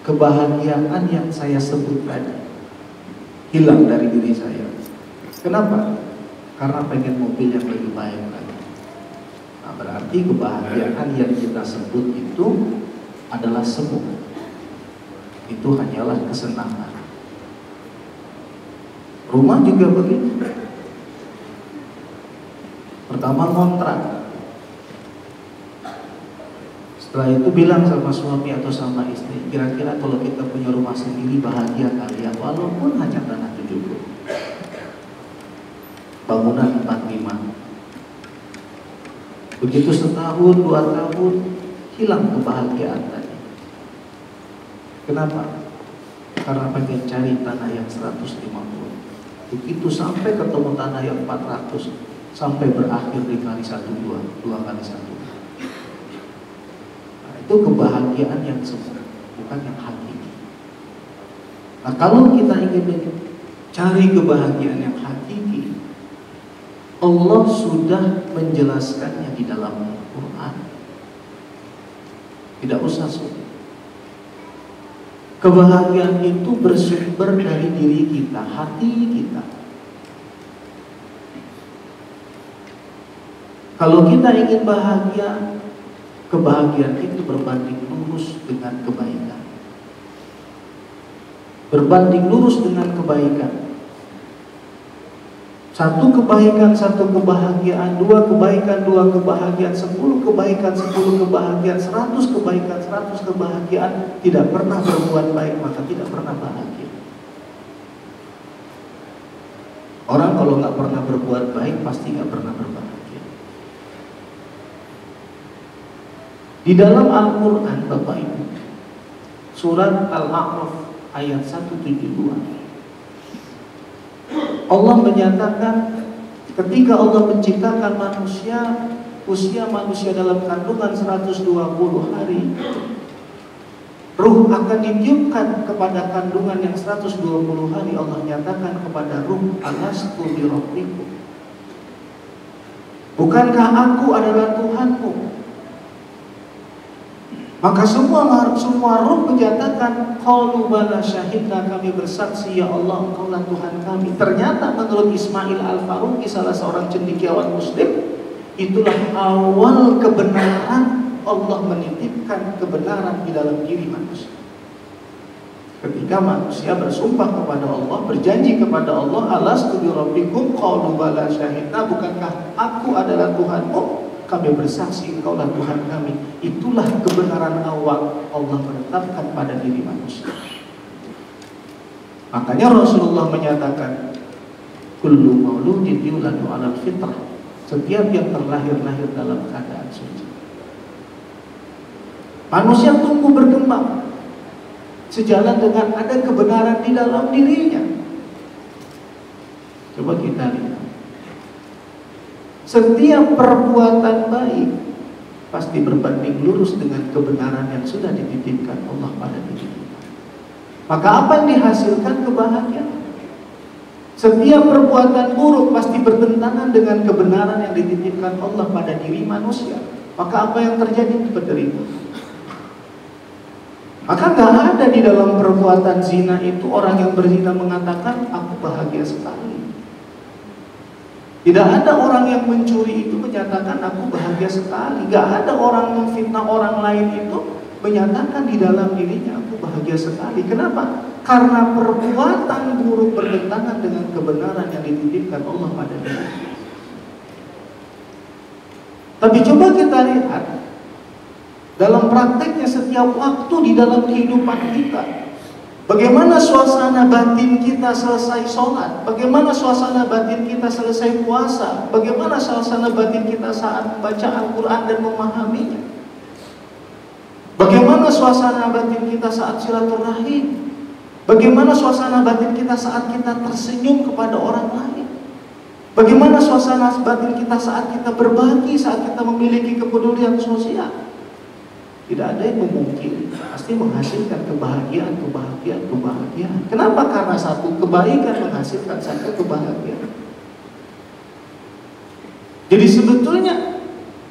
kebahagiaan yang saya sebut tadi hilang dari diri saya. Kenapa? Karena pengen mobil yang lebih baik lagi. Nah, berarti kebahagiaan yang kita sebut itu adalah semu. Itu hanyalah kesenangan. Rumah juga begitu. Pertama kontrak. Setelah itu bilang sama suami atau sama istri, kira-kira kalau kita punya rumah sendiri bahagia kali ya, walaupun hanya tanah 70. Bangunan 45. Begitu setahun, 2 tahun, hilang kebahagiaan tadi. Kenapa? Karena pengen cari tanah yang 150. Begitu sampai ketemu tanah yang 400, sampai berakhir dikali 1, 2 kali 1. Nah, itu kebahagiaan yang semu, bukan yang hakiki. Nah, kalau kita ingin cari kebahagiaan yang hakiki, Allah sudah menjelaskannya di dalam Al-Quran. Tidak usah sulit. Kebahagiaan itu bersumber dari diri kita, hati kita. Kalau kita ingin bahagia, kebahagiaan itu berbanding lurus dengan kebaikan. Berbanding lurus dengan kebaikan. 1 kebaikan, 1 kebahagiaan, 2 kebaikan, 2 kebahagiaan, 10 kebaikan, 10 kebahagiaan, 100 kebaikan, 100 kebahagiaan. Tidak pernah berbuat baik, maka tidak pernah bahagia. Orang kalau nggak pernah berbuat baik, pasti nggak pernah berbahagia. Di dalam Al-Quran, Bapak Ibu, surat Al-A'raf ayat 172, Allah menyatakan ketika Allah menciptakan manusia, usia manusia dalam kandungan 120 hari, ruh akan ditiupkan kepada kandungan yang 120 hari. Allah nyatakan kepada ruh, alastu bi rabbikum, bukankah aku adalah Tuhanmu? Maka semua ruh menyatakan, qalu bala syahidna, kami bersaksi ya Allah Engkaulah Tuhan kami. Ternyata menurut Ismail Al-Faruqi, salah seorang cendekiawan muslim, itulah awal kebenaran. Allah menitipkan kebenaran di dalam diri manusia. Ketika manusia bersumpah kepada Allah, berjanji kepada Allah, alastu bi rabbikum, qalu bala syahidna, bukankah aku adalah Tuhanmu? Kami bersaksi Engkaulah Tuhan kami. Itulah kebenaran awal Allah menetapkan pada diri manusia. Makanya Rasulullah menyatakan, kullu mauludin yuladu 'alal fitrah, setiap yang terlahir dalam keadaan suci. Manusia tumbuh berkembang sejalan dengan ada kebenaran di dalam dirinya. Coba kita lihat, setiap perbuatan baik pasti berbanding lurus dengan kebenaran yang sudah dititipkan Allah pada diri kita. Maka apa yang dihasilkan? Kebahagiaan. Setiap perbuatan buruk pasti bertentangan dengan kebenaran yang dititipkan Allah pada diri manusia. Maka apa yang terjadi? Penderitaan. Maka gak ada di dalam perbuatan zina itu orang yang berzina mengatakan aku bahagia sekali. Tidak ada orang yang mencuri itu menyatakan aku bahagia sekali. Gak ada orang memfitnah orang lain itu menyatakan di dalam dirinya aku bahagia sekali. Kenapa? Karena perbuatan buruk bertentangan dengan kebenaran yang dititipkan Allah pada diri. Tapi coba kita lihat dalam prakteknya setiap waktu di dalam kehidupan kita. Bagaimana suasana batin kita selesai sholat? Bagaimana suasana batin kita selesai puasa? Bagaimana suasana batin kita saat membaca Al-Quran dan memahaminya? Bagaimana suasana batin kita saat silaturahim? Bagaimana suasana batin kita saat kita tersenyum kepada orang lain? Bagaimana suasana batin kita saat kita berbagi, saat kita memiliki kepedulian sosial? Tidak ada yang memungkiri, pasti menghasilkan kebahagiaan. Kenapa? Karena satu kebaikan menghasilkan satu kebahagiaan. Jadi sebetulnya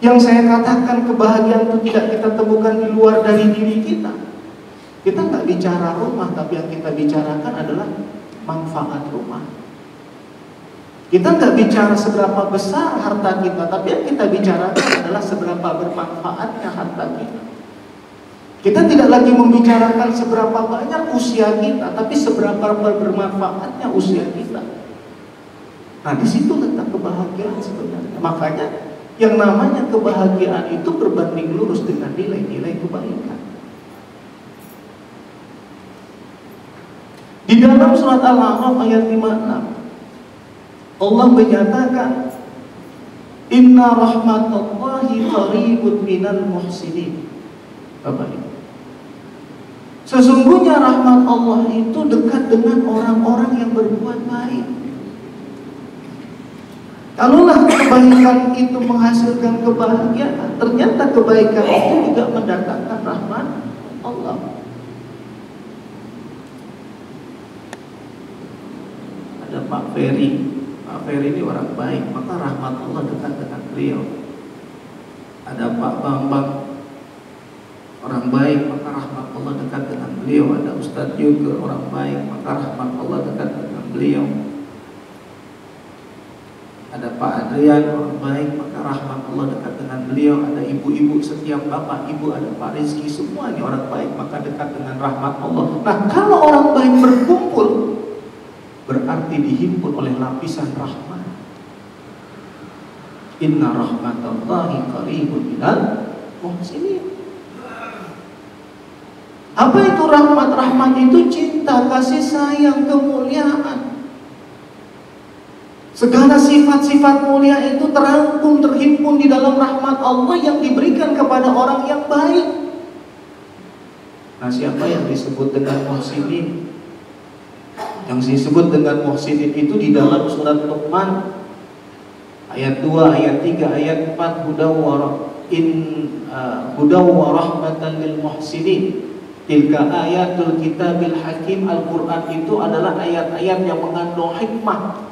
yang saya katakan kebahagiaan itu tidak kita temukan di luar dari diri kita. Kita nggak bicara rumah, tapi yang kita bicarakan adalah manfaat rumah. Kita nggak bicara seberapa besar harta kita, tapi yang kita bicarakan adalah seberapa bermanfaatnya harta kita. Kita tidak lagi membicarakan seberapa banyak usia kita, tapi seberapa bermanfaatnya usia kita. Nah, di situ letak kebahagiaan sebenarnya. Makanya yang namanya kebahagiaan itu berbanding lurus dengan nilai-nilai kebaikan. Di dalam surat Al-A'raf ayat 56, Allah menyatakan, Inna rahmatallahi qaribun minal muhsinin. Apa ini? Sesungguhnya rahmat Allah itu dekat dengan orang-orang yang berbuat baik. Kalaulah kebaikan itu menghasilkan kebahagiaan, ternyata kebaikan itu juga mendatangkan rahmat Allah. Ada Pak Ferry. Pak Ferry ini orang baik, maka rahmat Allah dekat dengan beliau. Ada Pak Bambang, orang baik, maka rahmat Allah dekat dengan beliau. Ada Ustadz juga orang baik, maka rahmat Allah dekat dengan beliau. Ada Pak Adrian, orang baik, maka rahmat Allah dekat dengan beliau. Ada ibu-ibu, setiap bapak ibu, ada Pak Rizky, semuanya orang baik, maka dekat dengan rahmat Allah. Nah, kalau orang baik berkumpul, berarti dihimpun oleh lapisan rahmat. Inna rahmatallahi qaribun minal muhsinin. Apa itu rahmat? Rahmat itu cinta, kasih sayang, kemuliaan. Segala sifat-sifat mulia itu terangkum, terhimpun di dalam rahmat Allah yang diberikan kepada orang yang baik. Nah, siapa yang disebut dengan muhsinin? Yang disebut dengan muhsinin itu di dalam surat Luqman ayat 2, ayat 3, ayat 4, hudaw wa rahmatan lil muhsinin. Tilka ayatul kitabil hakim. Al-Quran itu adalah ayat-ayat yang mengandung hikmah,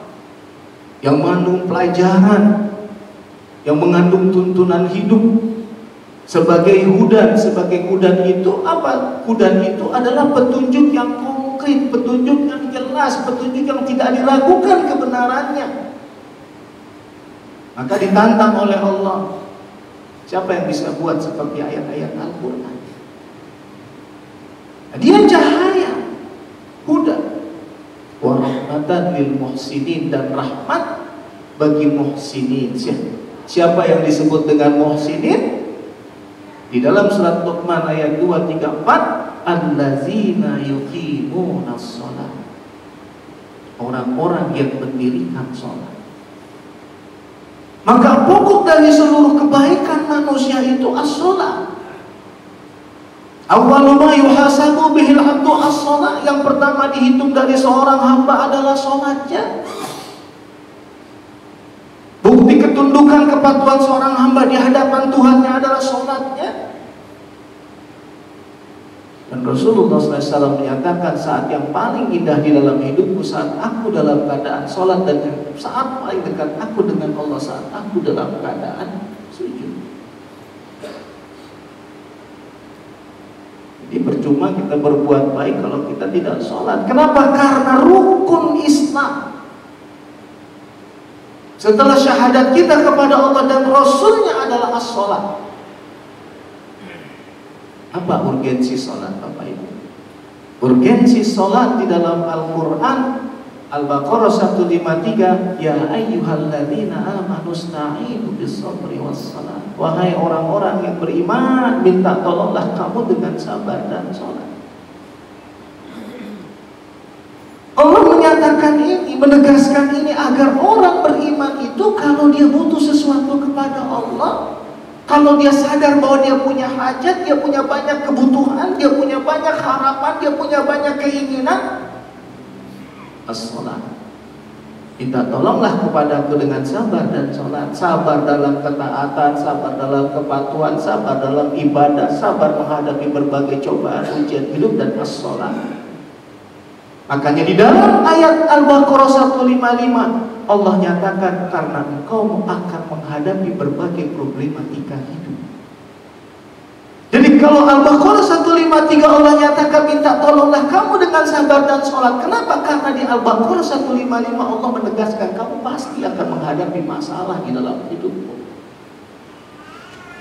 yang mengandung pelajaran, yang mengandung tuntunan hidup sebagai hudan. Sebagai hudan itu apa? Hudan itu adalah petunjuk yang konkret, petunjuk yang jelas, petunjuk yang tidak diragukan kebenarannya. Maka ditantang oleh Allah, siapa yang bisa buat seperti ayat-ayat Al-Quran? Dia cahaya, hudan, wa rahmatan lil muhsinin, dan rahmat bagi muhsinin. Siapa yang disebut dengan muhsinin? Di dalam surat Luqman ayat 2, 3, 4, allazina yuqimunas shalah. Orang-orang yang mendirikan sholat. Maka pokok dari seluruh kebaikan manusia itu as-shalah. Awwalu ma yuhasabu bihil abdu as-shalah. Yang pertama dihitung dari seorang hamba adalah sholatnya. Bukti ketundukan kepatuhan seorang hamba di hadapan Tuhannya adalah sholatnya. Dan Rasulullah SAW menyatakan, saat yang paling indah di dalam hidupku saat aku dalam keadaan sholat, dan saat paling dekat aku dengan Allah saat aku dalam keadaan sujud. Jadi percuma kita berbuat baik kalau kita tidak sholat. Kenapa? Karena rukun Islam. Setelah syahadat kita kepada Allah dan Rasulnya adalah as-sholat. Apa urgensi sholat, Bapak Ibu? Urgensi sholat di dalam Al-Quran, Al-Baqarah 153, ya ayyuhalladzina amanu sta'inu bis-sabri was-salat. Wahai orang-orang yang beriman, minta tolonglah kamu dengan sabar dan sholat. Allah menyatakan ini, menegaskan ini agar orang beriman itu kalau dia butuh sesuatu kepada Allah, kalau dia sadar bahwa dia punya hajat, dia punya banyak kebutuhan, dia punya banyak harapan, dia punya banyak keinginan, as-sholat. Minta tolonglah kepadaku dengan sabar dan sholat. Sabar dalam ketaatan, sabar dalam kepatuhan, sabar dalam ibadah, sabar menghadapi berbagai cobaan, ujian hidup, dan as-sholat. Makanya di dalam ayat Al-Baqarah 155 Allah nyatakan, karena engkau akan menghadapi berbagai problematika hidup. Jadi kalau Al-Baqarah 153 Allah nyatakan minta tolonglah kamu dengan sabar dan sholat. Kenapa? Karena di Al-Baqarah 155 Allah menegaskan kamu pasti akan menghadapi masalah di dalam hidupmu.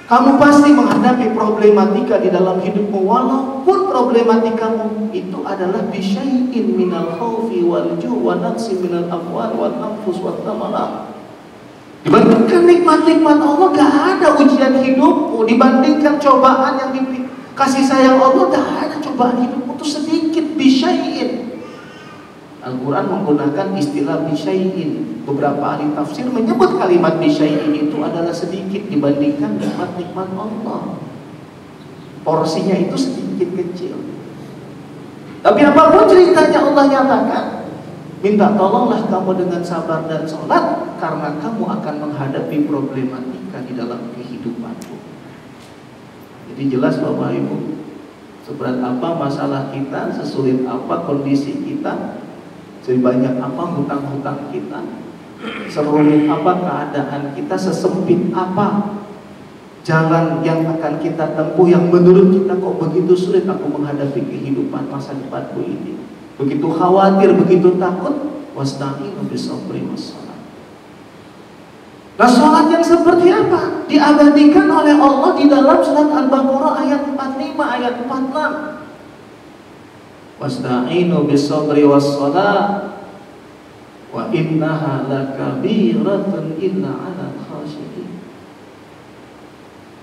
Kamu pasti menghadapi problematika di dalam hidupmu, walaupun problematikamu itu adalah bisyai'in minal khawfi wal ju' wa naqsi minal amwal wal anfus wat thamarat. Dibandingkan nikmat-nikmat Allah, gak ada ujian hidupmu. Dibandingkan cobaan yang dikasih sayang Allah, gak ada cobaan hidupmu itu sedikit. Bisyai'in, Al-Quran menggunakan istilah bisyai'in. Beberapa ahli tafsir menyebut kalimat bisyai'in itu adalah sedikit dibandingkan nikmat-nikmat Allah. Porsinya itu sedikit kecil. Tapi apapun ceritanya Allah nyatakan, minta tolonglah kamu dengan sabar dan sholat, karena kamu akan menghadapi problematika di dalam kehidupanmu. Jadi jelas Bapak Ibu, seberat apa masalah kita, sesulit apa kondisi kita, sebanyak apa hutang-hutang kita, serumit apa keadaan kita, sesempit apa jalan yang akan kita tempuh, yang menurut kita kok begitu sulit aku menghadapi kehidupan masa depanku ini, begitu khawatir, begitu takut, wasta'inu bis-sabri was-shalah. Nah, sholat yang seperti apa? Diabadikan oleh Allah di dalam surat Al-Baqarah ayat 45, ayat 46. Wasta'inu bis-sabri was-shalah wa innaha lakabiratun illa 'alal khashiyin.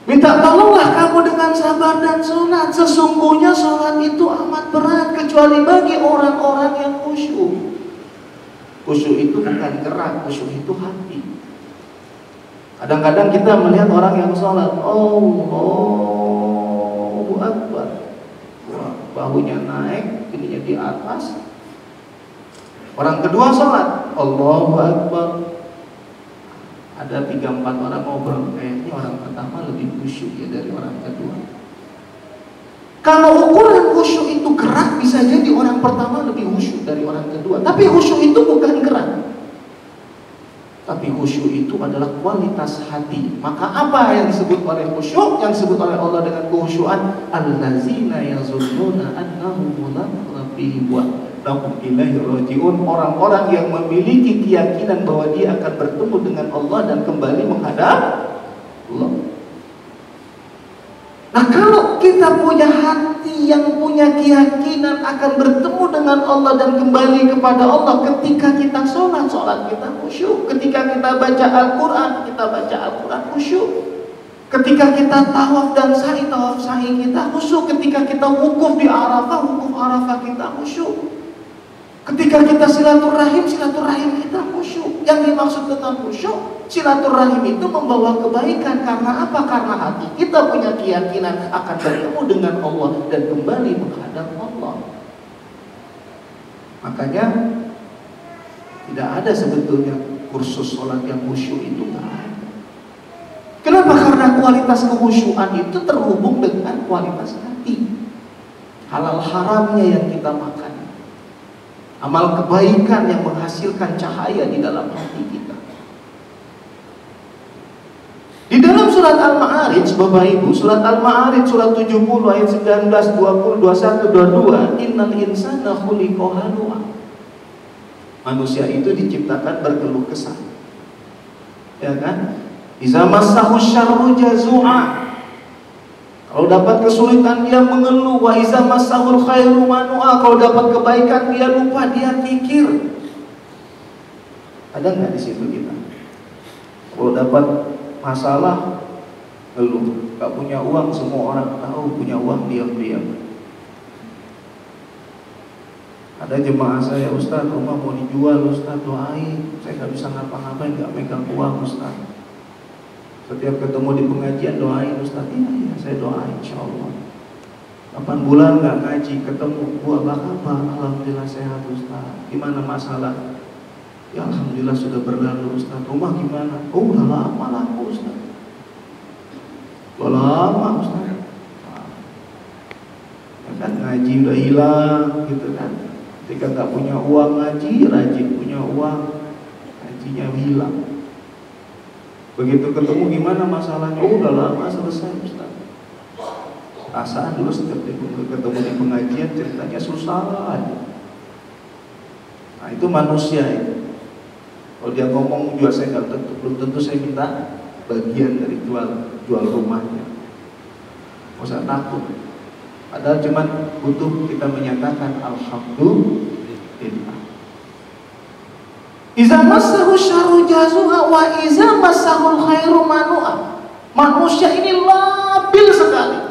Minta tolonglah kamu dengan sabar dan sholat. Sesungguhnya sholat itu amat berat, kecuali bagi orang-orang yang khusyuk. Khusyuk itu bukan gerak, khusyuk itu hati. Kadang-kadang kita melihat orang yang sholat, Allahu Akbar, bahunya naik, ininya di atas. Orang kedua sholat, Allahu Akbar. Ada 3-4 orang ngobrol, kayaknya orang pertama lebih khusyuk ya dari orang kedua. Kalau ukuran khusyuk itu gerak, bisa jadi orang pertama lebih khusyuk dari orang kedua. Tapi khusyuk itu bukan gerak, tapi khusyuk itu adalah kualitas hati. Maka apa yang disebut oleh khusyuk, yang disebut oleh Allah dengan kekhusyuan, allazina yazunnuna annahum mulaqu rabbihim wa lahum ilaihi raji'un. Orang-orang yang memiliki keyakinan bahwa dia akan bertemu dengan Allah dan kembali menghadap Allah. Nah, kalau kita punya hati yang punya keyakinan akan bertemu dengan Allah dan kembali kepada Allah, ketika kita sholat, sholat kita khusyuk. Ketika kita baca Al-Quran, kita baca Al-Quran khusyuk. Ketika kita tawaf dan sa'i, tawaf sa'i kita khusyuk. Ketika kita wukuf di Arafah, wukuf Arafah kita khusyuk. Ketika kita silaturahim, silaturahim kita khusyuk. Yang dimaksud dengan khusyuk, silaturahim itu membawa kebaikan. Karena apa? Karena hati kita punya keyakinan akan bertemu dengan Allah dan kembali menghadap Allah. Makanya tidak ada sebetulnya kursus sholat yang khusyuk itu tidak ada. Kenapa? Karena kualitas kekhusyuan itu terhubung dengan kualitas hati. Halal haramnya yang kita makan, amal kebaikan yang menghasilkan cahaya di dalam hati kita. Di dalam surat Al-Ma'arij, Bapak Ibu, surat Al-Ma'arij surat 70 ayat 19, 20, 21, 22, innal insana khuliqa halu'a. Manusia itu diciptakan berkeluh kesah. Ya kan? Iza massahu syarru jazu'a. Kalau dapat kesulitan dia mengeluh. Wa iza massahul khairu manu'a. Kalau dapat kebaikan dia lupa, dia kikir. Ada nggak di situ kita? Kalau dapat masalah ngeluh, nggak punya uang, semua orang tahu punya uang, diam-diam. Ada jemaah saya, Ustaz, rumah mau dijual, Ustaz, doain. Saya nggak bisa ngapa-ngapain, nggak megang uang, Ustaz. Setiap ketemu di pengajian doain, Ustaz. Iya, saya doain, insya Allah. 8 bulan nggak ngaji, ketemu gua, apa? Alhamdulillah sehat, Ustaz. Gimana masalah? Ya alhamdulillah sudah berlalu, Ustaz. Rumah gimana? Oh, udah lama laku, Ustaz. Udah lama, Ustaz. Ya kan, ngaji udah hilang, gitu kan. Ketika nggak punya uang ngaji, rajin, punya uang ngajinya hilang. Begitu ketemu gimana masalahnya? Oh, udah lama selesai, Ustaz. Perasaan dulu setiap ketemu di pengajian ceritanya susah aja. Nah itu manusia itu. Kalau dia ngomong juga saya nggak tentu, belum tentu saya minta bagian dari jual rumahnya. Nggak usah takut. Padahal cuma butuh kita menyatakan alhamdulillah. Iza massahu syarru jazu'a wa iza massahul khairu manu'a. Manusia ini labil sekali.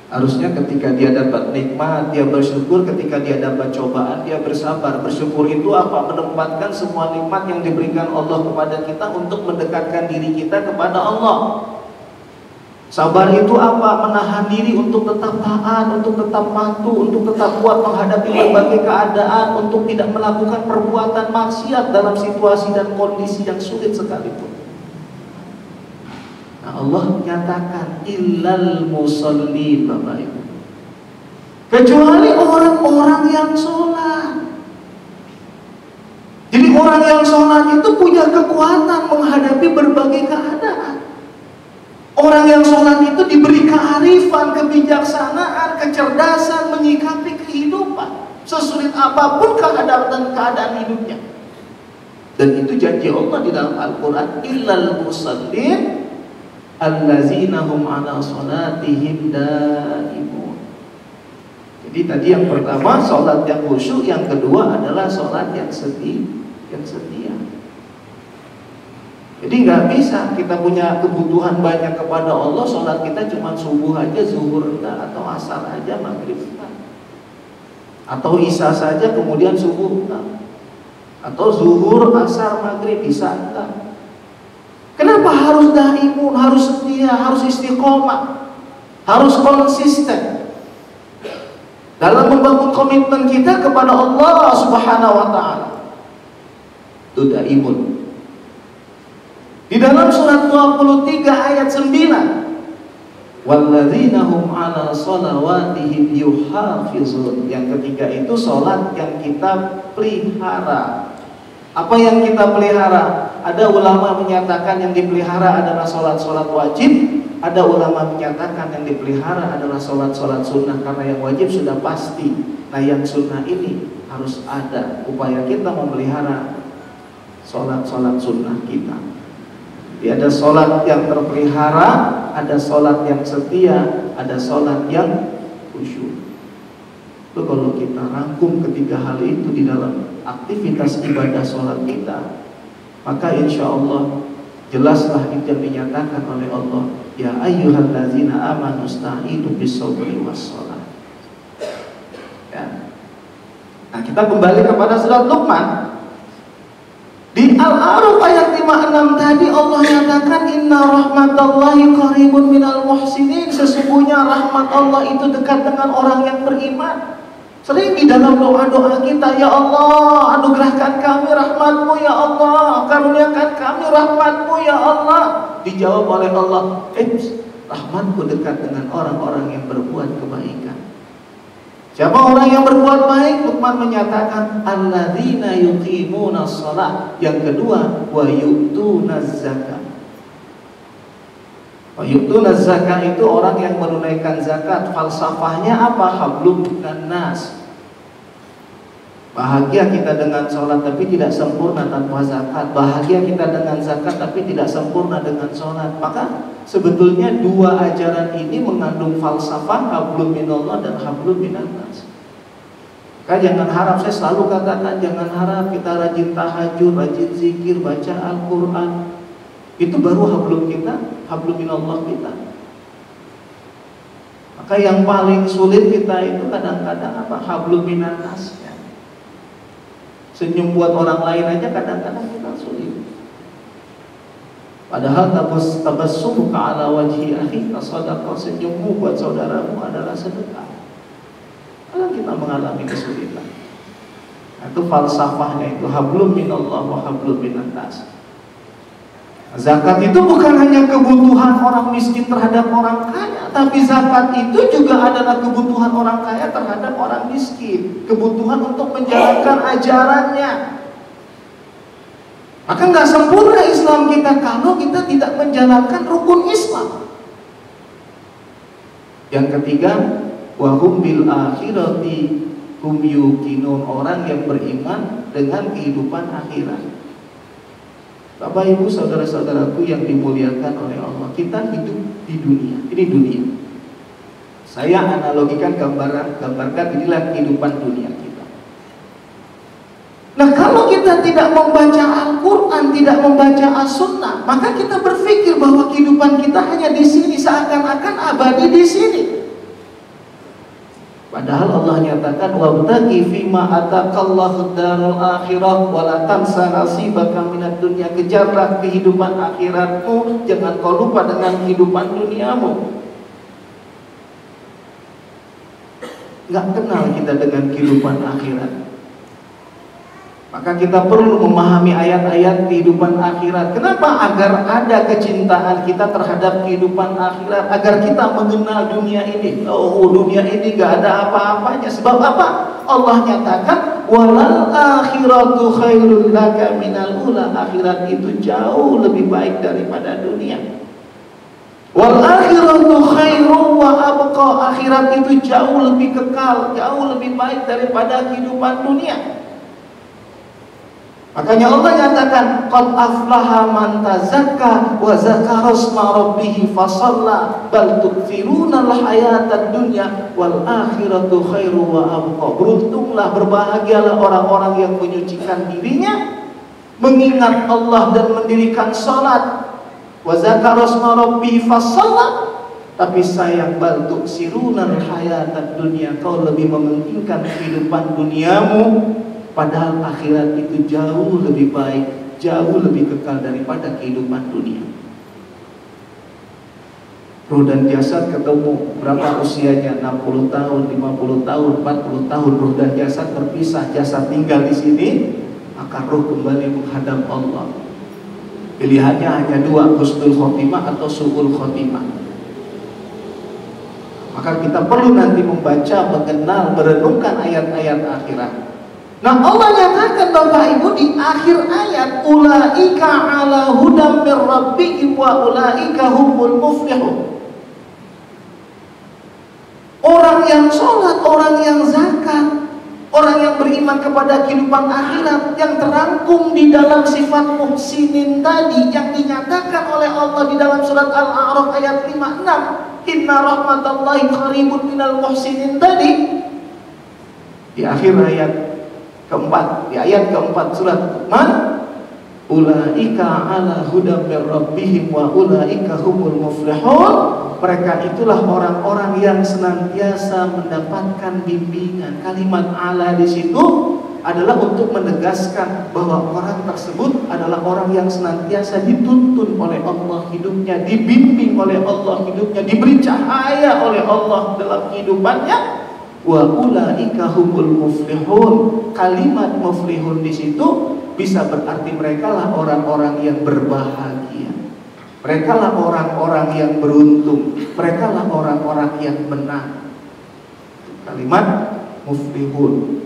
Harusnya ketika dia dapat nikmat, dia bersyukur. Ketika dia dapat cobaan, dia bersabar. Bersyukur itu apa? Menempatkan semua nikmat yang diberikan Allah kepada kita untuk mendekatkan diri kita kepada Allah. Sabar itu apa? Menahan diri untuk tetap taat, untuk tetap patuh, untuk tetap kuat menghadapi berbagai keadaan, untuk tidak melakukan perbuatan maksiat dalam situasi dan kondisi yang sulit sekalipun. Nah, Allah nyatakan illal musallin, Bapak Ibu. Kecuali orang-orang yang sholat. Jadi orang yang sholat itu punya kekuatan menghadapi berbagai keadaan. Orang yang sholat itu diberi kearifan, kebijaksanaan, kecerdasan menyikapi kehidupan sesulit apapun keadaan hidupnya. Dan itu janji Allah di dalam Al-Quran, illal musallin allazina hum ala sholatihim daimun. Jadi tadi yang pertama sholat yang khusyuk, yang kedua adalah sholat yang setia. Jadi nggak bisa kita punya kebutuhan banyak kepada Allah, sholat kita cuma subuh aja, zuhur enggak, atau asar aja, maghrib enggak, atau isya saja kemudian subuh enggak, atau zuhur, asar, maghrib, isya enggak. Kenapa harus daimun, harus setia, harus istiqomah, harus konsisten dalam membangun komitmen kita kepada Allah Subhanahu wa ta'ala? Itu daimun. Di dalam surat 23 ayat 9, walladzina hum ala shalawatihim yuhafizun. Yang ketiga itu sholat yang kita pelihara. Apa yang kita pelihara? Ada ulama menyatakan yang dipelihara adalah sholat-sholat wajib. Ada ulama menyatakan yang dipelihara adalah sholat-sholat sunnah. Karena yang wajib sudah pasti. Nah yang sunnah ini harus ada upaya kita memelihara sholat-sholat sunnah kita. Jadi ada sholat yang terpelihara, ada sholat yang setia, ada sholat yang khusyuk. Itu kalau kita rangkum ketiga hal itu di dalam aktivitas ibadah sholat kita, maka insya Allah jelaslah itu yang dinyatakan oleh Allah, ya ayyuhallazina amanu sta'inu bis-sabri was-shalah. Ya. Nah kita kembali kepada surat Luqman. Di Al-A'raf ayat 56 tadi Allah nyatakan inna rahmatallahi qaribun minal muhsinin. Sesungguhnya rahmat Allah itu dekat dengan orang yang beriman. Sering di dalam doa-doa kita, ya Allah anugerahkan kami rahmatmu ya Allah, karuniakan kami rahmatmu ya Allah. Dijawab oleh Allah, rahmatku dekat dengan orang-orang yang berbuat kebaikan. Siapa orang yang berbuat baik? Luqman menyatakan alladzina yuqimunas shalah. Yang kedua, wa yu'tunaz zakat. Wa yu'tunaz zakat itu orang yang menunaikan zakat. Falsafahnya apa? Hablum minan nas. Bahagia kita dengan sholat tapi tidak sempurna tanpa zakat. Bahagia kita dengan zakat tapi tidak sempurna dengan sholat. Maka sebetulnya dua ajaran ini mengandung falsafah hablum minallah dan hablum minan nas. Maka jangan harap, saya selalu katakan, jangan harap kita rajin tahajud, rajin zikir, baca Al-Quran. Itu baru hablum kita, hablum minallah kita. Maka yang paling sulit kita itu kadang-kadang apa? Hablum minan nas. Senyum buat orang lain aja kadang-kadang kita sulit. Padahal tabassumuka ala wajhi akhika shadaqah. Senyummu buat saudaramu adalah sedekah. Kalau kita mengalami kesulitan, itu falsafahnya itu hablum minallah wa hablum minan nas. Zakat itu bukan hanya kebutuhan orang miskin terhadap orang kaya, tapi zakat itu juga adalah kebutuhan orang kaya terhadap orang miskin. Kebutuhan untuk menjalankan ajarannya. Maka nggak sempurna Islam kita kalau kita tidak menjalankan rukun Islam. Yang ketiga, wa hum bil akhirati hum yuqinun, orang yang beriman dengan kehidupan akhirat. Bapak Ibu saudara-saudaraku yang dimuliakan oleh Allah, kita hidup di dunia. Ini dunia. Saya analogikan gambarkan inilah kehidupan dunia kita. Nah, kalau kita tidak membaca Al-Quran, tidak membaca As-Sunnah, maka kita berpikir bahwa kehidupan kita hanya di sini, seakan-akan abadi di sini. Padahal Allah nyatakan, wabtaghi fima ataqallahu darul akhirah wa la tansa nasibaka minad dunya. Kejarlah kehidupan akhiratmu, jangan kau lupa dengan kehidupan duniamu. Gak kenal kita dengan kehidupan akhirat. Maka kita perlu memahami ayat-ayat kehidupan akhirat. Kenapa? Agar ada kecintaan kita terhadap kehidupan akhirat, agar kita mengenal dunia ini. Oh, dunia ini gak ada apa-apanya. Sebab apa? Allah nyatakan, walal akhiratu khairul laka minal ula. Akhirat itu jauh lebih baik daripada dunia. Wal akhiratu khairu wa abqa. Akhirat itu jauh lebih kekal, jauh lebih baik daripada kehidupan dunia. Makanya Allah nyatakan, qad aflaha man tazakka wa zakara isma rabbih fasalla bal tu'thiruna al-hayatad dunya wal akhiratu khairu wa abqa. Beruntunglah, berbahagialah orang-orang yang menyucikan dirinya, mengingat Allah dan mendirikan salat. Wa zakara isma rabbih fasalla, tapi sayang, bal tu'thiruna al-hayatad dunya, kau lebih mementingkan kehidupan duniamu. Padahal akhirat itu jauh lebih baik, jauh lebih kekal daripada kehidupan dunia. Ruh dan jasad ketemu, berapa usianya? 60 tahun, 50 tahun, 40 tahun. Ruh dan jasad berpisah, jasad tinggal di sini, maka ruh kembali menghadap Allah. Pilihannya hanya dua, husnul khotimah atau su'ul khotimah. Maka kita perlu nanti membaca, mengenal, merenungkan ayat-ayat akhirat. Nah, Allah nyatakan Bapak Ibu di akhir ayat, ulaika ala hudam mir rabbihim wa ulaika humul muflihun. Orang yang sholat, orang yang zakat, orang yang beriman kepada kehidupan akhirat, yang terangkum di dalam sifat muhsinin tadi, yang dinyatakan oleh Allah di dalam surat Al-A'raf ayat 56, inna rahmatallahi qaribun minal muhsinin tadi. Di akhir ayat keempat, di ayat keempat surat Man, ulaika ala hudam mir rabbihim wa ulaika humul muflihun. Mereka itulah orang-orang yang senantiasa mendapatkan bimbingan. Kalimat ala di situ adalah untuk menegaskan bahwa orang tersebut adalah orang yang senantiasa dituntun oleh Allah hidupnya, dibimbing oleh Allah hidupnya, diberi cahaya oleh Allah dalam kehidupannya. Wa ulaika humul muflihun. Kalimat muflihun di situ bisa berarti mereka lah orang-orang yang berbahagia. Mereka lah orang-orang yang beruntung. Mereka lah orang-orang yang menang. Kalimat muflihun.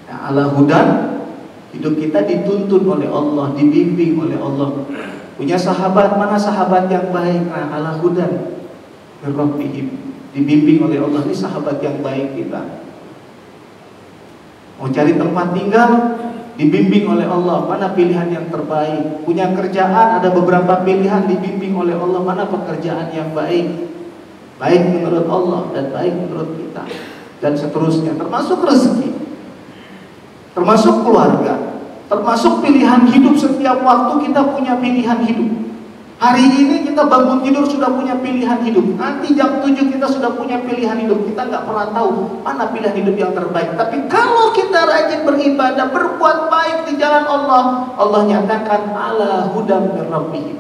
Nah, ala hudan, hidup kita dituntun oleh Allah, dibimbing oleh Allah. Punya sahabat, mana sahabat yang baik? Nah, ala hudan rabbihim, dibimbing oleh Allah. Ini sahabat yang baik kita. Mau cari tempat tinggal, dibimbing oleh Allah, mana pilihan yang terbaik. Punya kerjaan, ada beberapa pilihan, dibimbing oleh Allah, mana pekerjaan yang baik, baik menurut Allah dan baik menurut kita, dan seterusnya. Termasuk rezeki, termasuk keluarga, termasuk pilihan hidup. Setiap waktu kita punya pilihan hidup. Hari ini kita bangun tidur sudah punya pilihan hidup. Nanti jam 7 kita sudah punya pilihan hidup. Kita nggak pernah tahu mana pilihan hidup yang terbaik. Tapi kalau kita rajin beribadah, berbuat baik di jalan Allah, Allah nyatakan ala hudam mir rabbihim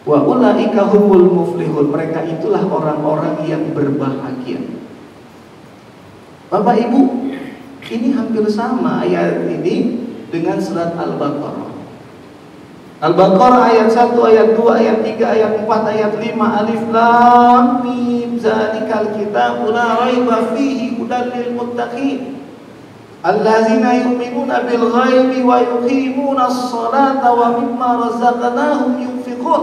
wa ulaika humul muflihun. Mereka itulah orang-orang yang berbahagia. Bapak Ibu, ini hampir sama ayat ini dengan surat Al-Baqarah. Al-Baqarah ayat 1, ayat 2, ayat 3, ayat 4, ayat 5. Alif lam mim zalikal kitabu la raiba fihi hudan lil muttaqin allazina yu'minuna bil ghaibi wa yuqimuna as-salata wa mimma razaqnahum yunfiqun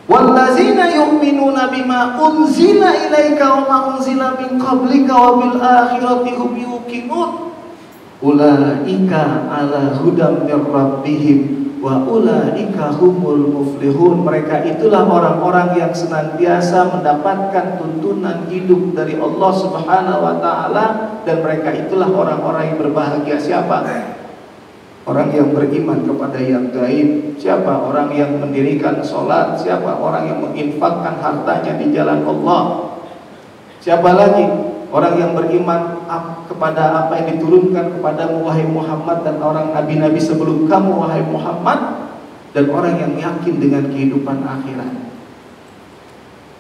wallazina allazina yu'minuna bima unzila ilaika wa ma unzila min qablika wa bil akhirati hum yuqinun ulaika ala hudam mir rabbihim wa ulaika humul muflihun. Mereka itulah orang-orang yang senantiasa mendapatkan tuntunan hidup dari Allah Subhanahu wa taala, dan mereka itulah orang-orang yang berbahagia. Siapa? Orang yang beriman kepada yang gaib. Siapa? Orang yang mendirikan sholat. Siapa? Orang yang menginfakkan hartanya di jalan Allah. Siapa lagi? Orang yang beriman kepada apa yang diturunkan kepadamu wahai Muhammad, dan orang nabi-nabi sebelum kamu wahai Muhammad, dan orang yang yakin dengan kehidupan akhirat.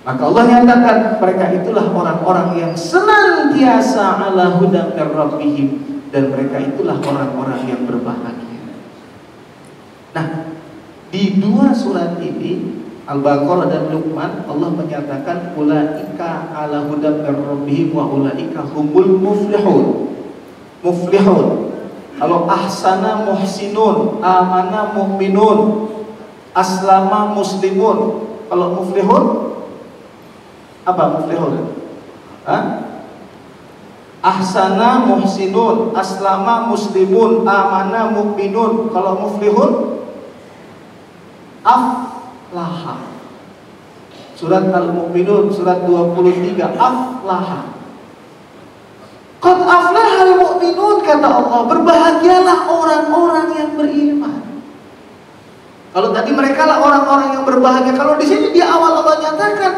Maka Allah nyatakan mereka itulah orang-orang yang senantiasa ala hudan mir rabbihim, dan mereka itulah orang-orang yang berbahagia. Nah, di dua surat ini, Al-Baqarah dan Luqman, Allah menyatakan ulaika ala hudam mir rabbihim wa ulaika humul muflihun. Muflihun. Kalau ahsana muhsinun, amana mu'minun, aslama muslimun. Kalau muflihun apa muflihun? Ahsana muhsinun, aslama muslimun, amana mu'minun. Kalau muflihun aflaha. Surat Al-Mu'minun surat 23, aflaha. Qad aflahal mu'minun, kata Allah, berbahagialah orang-orang yang beriman. Kalau tadi mereka lah orang-orang yang berbahagia, kalau di sini di awal Allah nyatakan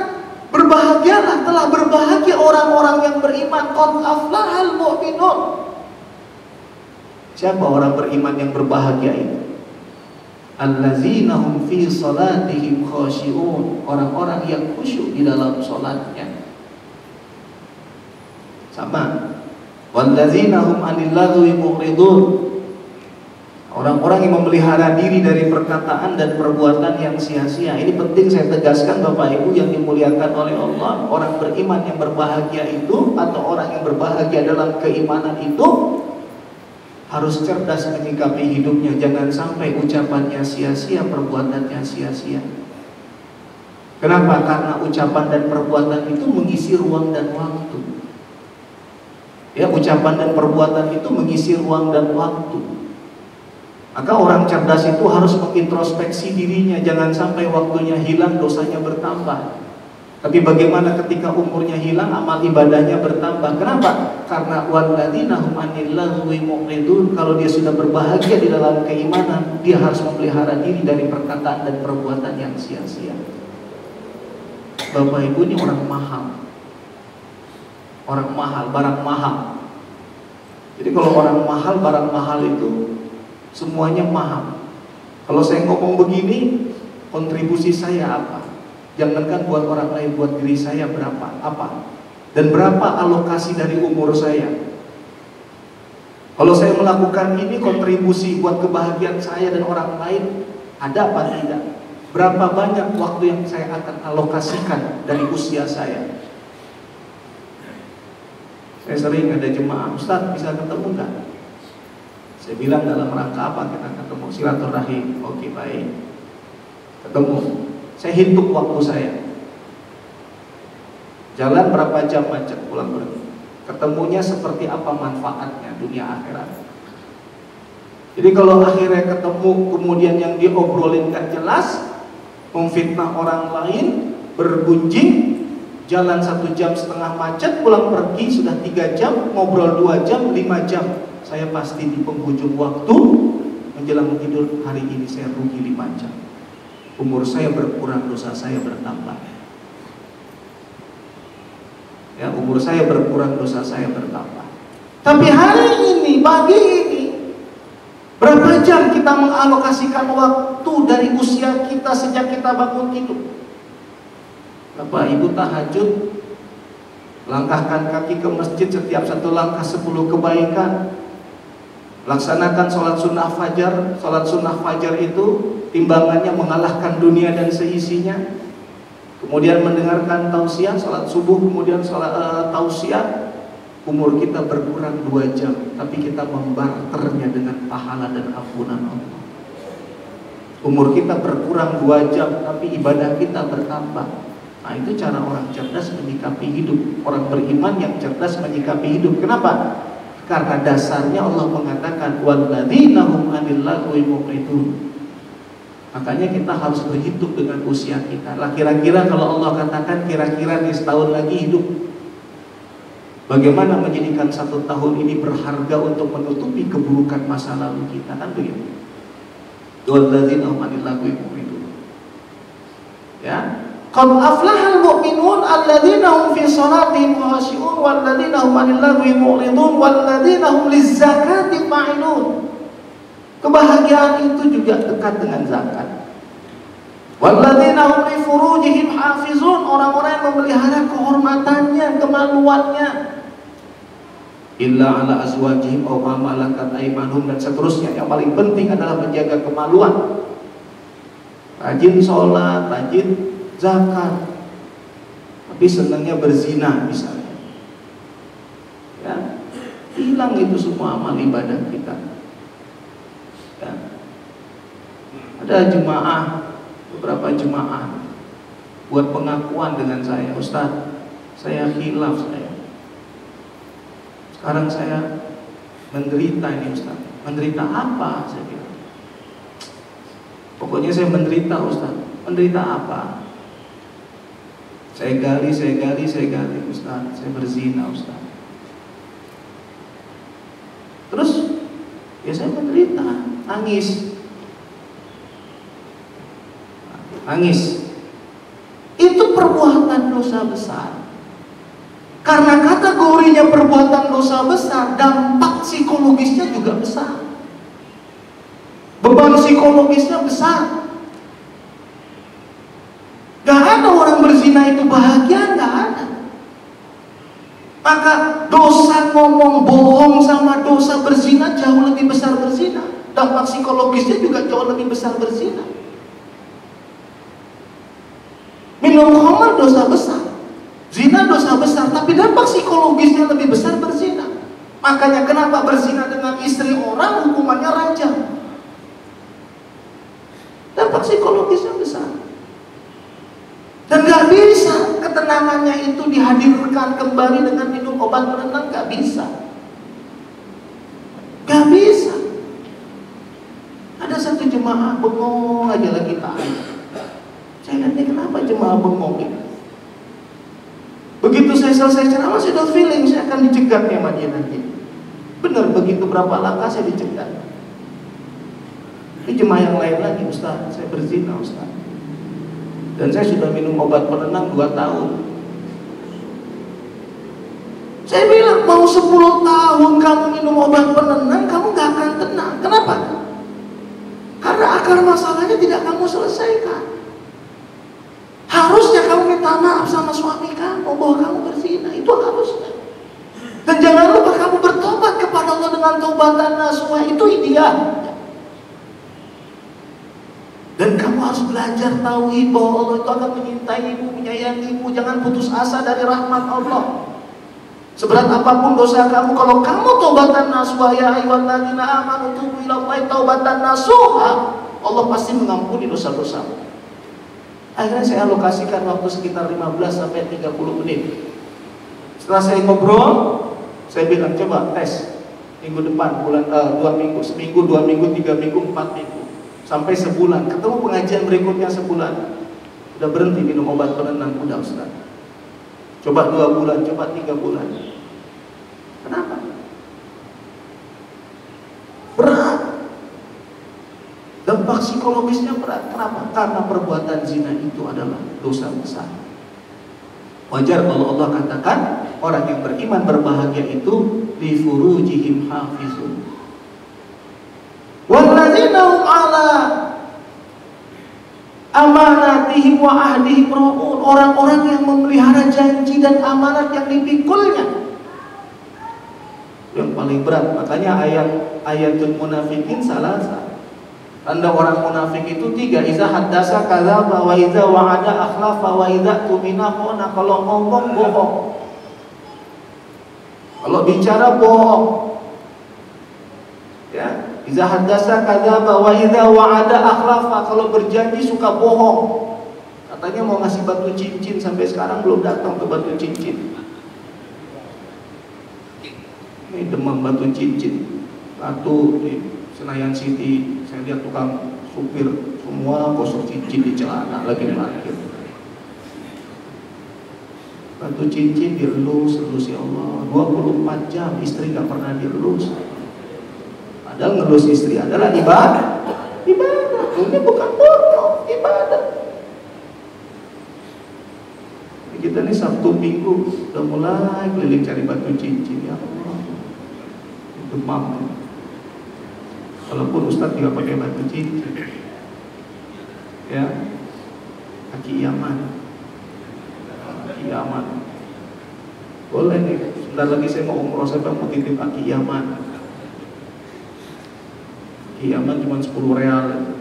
berbahagialah, telah berbahagia orang-orang yang beriman. Qad aflahal mu'minun. Siapa orang beriman yang berbahagia itu? Allazina hum fi salatihim khashi'un, orang-orang yang khusyuk di dalam salatnya. Sama. Wallazina hum 'anil lagwi mu'ridun, orang-orang yang memelihara diri dari perkataan dan perbuatan yang sia-sia. Ini penting saya tegaskan Bapak Ibu yang dimuliakan oleh Allah. Orang beriman yang berbahagia itu, atau orang yang berbahagia dalam keimanan itu, harus cerdas menyikapi hidupnya. Jangan sampai ucapannya sia-sia, perbuatannya sia-sia. Kenapa? Karena ucapan dan perbuatan itu mengisi ruang dan waktu. Ya, ucapan dan perbuatan itu mengisi ruang dan waktu. Maka orang cerdas itu harus mengintrospeksi dirinya. Jangan sampai waktunya hilang, dosanya bertambah. Tapi bagaimana ketika umurnya hilang, amal ibadahnya bertambah? Kenapa? Karena walladzina hum 'anil lagwi mu'ridun. Kalau dia sudah berbahagia di dalam keimanan, dia harus memelihara diri dari perkataan dan perbuatan yang sia-sia. Bapak Ibu, ini orang mahal. Orang mahal, barang mahal. Jadi kalau orang mahal, barang mahal itu semuanya mahal. Kalau saya ngomong begini, kontribusi saya apa? Jangankan buat orang lain, buat diri saya berapa? Apa? Dan berapa alokasi dari umur saya? Kalau saya melakukan ini, kontribusi buat kebahagiaan saya dan orang lain ada apa tidak? Berapa banyak waktu yang saya akan alokasikan dari usia saya? Saya sering ada jemaah, Ustaz bisa ketemu nggak? Saya bilang dalam rangka apa kita ketemu? Silaturahim. Oke, baik. Ketemu. Saya hitung waktu saya. Jalan berapa jam macet, pulang pergi. Ketemunya seperti apa manfaatnya dunia akhirat. Jadi kalau akhirnya ketemu kemudian yang diobrolin gak jelas, memfitnah orang lain, bergunjing, jalan 1,5 jam macet, pulang pergi sudah 3 jam, ngobrol 2 jam, 5 jam. Saya pasti di penghujung waktu menjelang tidur hari ini saya rugi 5 jam. Umur saya berkurang, dosa saya bertambah. Ya, umur saya berkurang, dosa saya bertambah. Tapi hari ini, pagi ini, berapa jam kita mengalokasikan waktu dari usia kita sejak kita bangun tidur? Bapak Ibu tahajud, langkahkan kaki ke masjid setiap 1 langkah 10 kebaikan. Laksanakan sholat sunnah fajar. Sholat sunnah fajar itu timbangannya mengalahkan dunia dan seisinya. Kemudian mendengarkan tausiah, sholat subuh, kemudian sholat tausiah. Umur kita berkurang 2 jam, tapi kita membarternya dengan pahala dan ampunan Allah. Umur kita berkurang 2 jam, tapi ibadah kita bertambah. Nah, itu cara orang cerdas menyikapi hidup. Orang beriman yang cerdas menyikapi hidup. Kenapa? Karena dasarnya Allah mengatakan walladzina hum 'anil lagwi mu'ridun. Makanya kita harus berhitung dengan usia kita. Lah kira-kira kalau Allah katakan kira-kira di setahun lagi hidup, bagaimana menjadikan 1 tahun ini berharga untuk menutupi keburukan masa lalu kita, kan begitu. Walladzina hum 'anil lagwi mu'ridun. Ya. Qad aflahal mu'minun alladzina hum fi shalatihim khashi'un walladzina hum 'anil lagwi mu'ridun walladzina hum lizzakati fa'ilun. Kebahagiaan itu juga dekat dengan zakat. Walladzina hum li furujihim hafizun, orang-orang yang memelihara kehormatannya, kemaluannya. Illa ala azwajihim aw ma malakat aymanuhum, dan seterusnya. Yang paling penting adalah menjaga kemaluan. Rajin sholat, rajin zakat, tapi senangnya berzina misalnya. Ya, hilang itu semua amal ibadah kita. Ya. Ada jemaah, beberapa jemaah buat pengakuan dengan saya, Ustaz, saya khilaf saya. Sekarang saya menderita ini Ustaz. Menderita apa? Saya bilang. Pokoknya saya menderita Ustaz. Menderita apa? Saya gali Ustaz. Saya berzina Ustaz. Terus ya saya menderita, nangis. Itu perbuatan dosa besar. Karena kategorinya perbuatan dosa besar, dampak psikologisnya juga besar. Beban psikologisnya besar. Gak ada orang berzina itu bahagia, gak ada. Maka dosa ngomong bohong sama dosa berzina jauh lebih besar berzina. Dampak psikologisnya juga jauh lebih besar berzina. Minum khamar dosa besar, zina dosa besar, tapi dampak psikologisnya lebih besar berzina. Makanya kenapa berzina dengan istri orang hukumannya rajam? Dampak psikologisnya besar. Dan gak bisa ketenangannya itu dihadirkan kembali dengan minum obat penenang, gak bisa. Gak bisa. Ada satu jemaah bengong aja lagi tahan. Saya lihat nih, kenapa jemaah bengong ini? Begitu saya selesai ceramah, saya udah feeling saya akan dicegat nih sama dia nanti. Benar, begitu berapa langkah saya dicegat. Ini jemaah yang lain lagi, Ustaz, saya berzina Ustaz. Dan saya sudah minum obat penenang 2 tahun. Saya bilang, mau 10 tahun kamu minum obat penenang, kamu gak akan tenang. Kenapa? Karena akar masalahnya tidak kamu selesaikan. Harusnya kamu minta maaf sama suami kamu bahwa kamu berzina, itu harusnya. Dan jangan lupa kamu bertobat kepada Allah dengan taubatan nasuha, itu ideal. Dan kamu harus belajar tauhid bahwa Allah itu akan menyintaimu, menyayangimu. Jangan putus asa dari rahmat Allah. Seberat apapun dosa kamu, kalau kamu taubatan nasuha, ya ayyuhalladzina amanu tubu ilallahi taubatan nasuha, Allah pasti mengampuni dosa-dosamu. Akhirnya saya alokasikan waktu sekitar 15 sampai 30 menit. Setelah saya ngobrol, saya bilang coba tes minggu depan, bulan 2 minggu, seminggu, 2 minggu, 3 minggu, 4 minggu, sampai sebulan. Ketemu pengajian berikutnya sebulan, udah berhenti minum obat penenang, udah Ustaz. Coba 2 bulan, coba 3 bulan. Kenapa? Berat. Dampak psikologisnya berat. Kenapa? Karena perbuatan zina itu adalah dosa besar. Wajar kalau Allah katakan orang yang beriman berbahagia itu li furujihim hafizun. Walladzina hum ala amanatihim wa ahdihim ra'un. Orang-orang yang memelihara janji dan amanat yang dipikulnya. Yang paling berat. Makanya ayatul munafikin salasa. Tanda orang munafik itu 3. Iza haddasa kadzaba wa iza wa'ada akhlafa wa iza tumina khana. Kalau ngomong bohong, kalau bicara bohong, ya. Iza haddasa kadzaba wa idza wa'ada akhlafa. Kalau berjanji suka bohong. Katanya mau ngasih batu cincin, sampai sekarang belum datang ke batu cincin. Ini demam batu cincin. Batu di Senayan City, saya lihat tukang supir semua gosok cincin di celana lagi parkir. Batu cincin dielus ya Allah, 24 jam istri gak pernah dielus. Padahal ngelus istri adalah ibadah. Ini bukan porno, ibadah. Kita nih Sabtu Minggu udah mulai keliling cari batu cincin, ya Allah. Itu mampu. Walaupun Ustadz juga pakai batu cincin, ya, kaki Yaman. Boleh nih, sebentar lagi saya mau umroh, saya mau titip kaki Yaman. Kaki Yaman cuma 10 real,